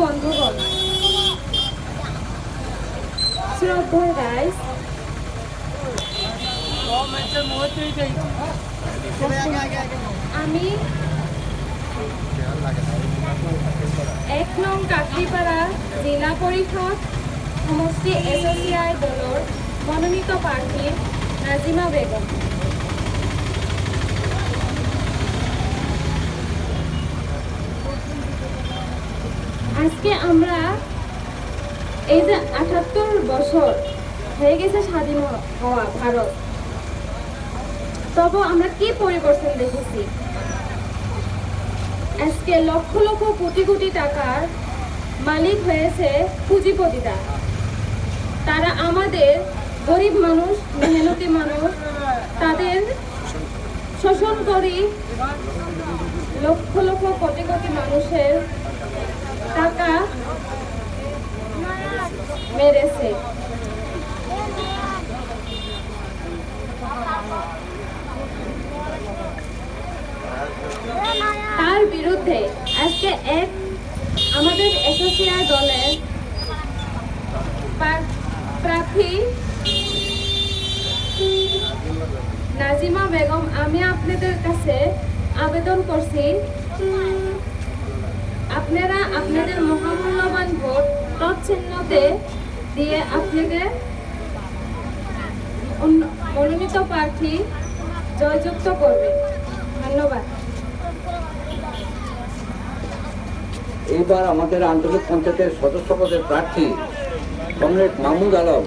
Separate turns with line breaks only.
বন্ধুগণ, শ্রদ্ধার গাইস, আমি ১ নং কাকড়িপাড়া জেলা পরিষদ সমষ্টি এসোসিয়াই দলের মনোনীত প্রার্থী নাজিমা বেগম। আজকে আমরা এই যে ৭৮ বছর হয়ে গেছে স্বাধীন হওয়া ভারত, তবে আমরা কি পরিবর্তন দেখেছি। আজকে লক্ষ লক্ষ কোটি কোটি টাকার মালিক হয়েছে পুঁজিপতিরা। তারা আমাদের গরিব মানুষ, মেহনতি মানুষ, তাদের শোষণ করে লক্ষ লক্ষ কোটি কোটি মানুষের টাকা মেরেছে। তার বিরুদ্ধে আজকে আমাদের এসোসিয়াই দলের প্রার্থী নাজিমা বেগম, আমি আপনাদের কাছে আবেদন করছি, আপনারা আপনাদের মহামূল্যবান ভোট তৎচিহ্নতে দিয়ে আপনাদের মনোনীত প্রার্থী জয়যুক্ত করবেন। ধন্যবাদ।
এইবার আমাদের আঞ্চলিক পঞ্চায়েতের সদস্য পদের প্রার্থী কমরেড মাহমুদ আলম।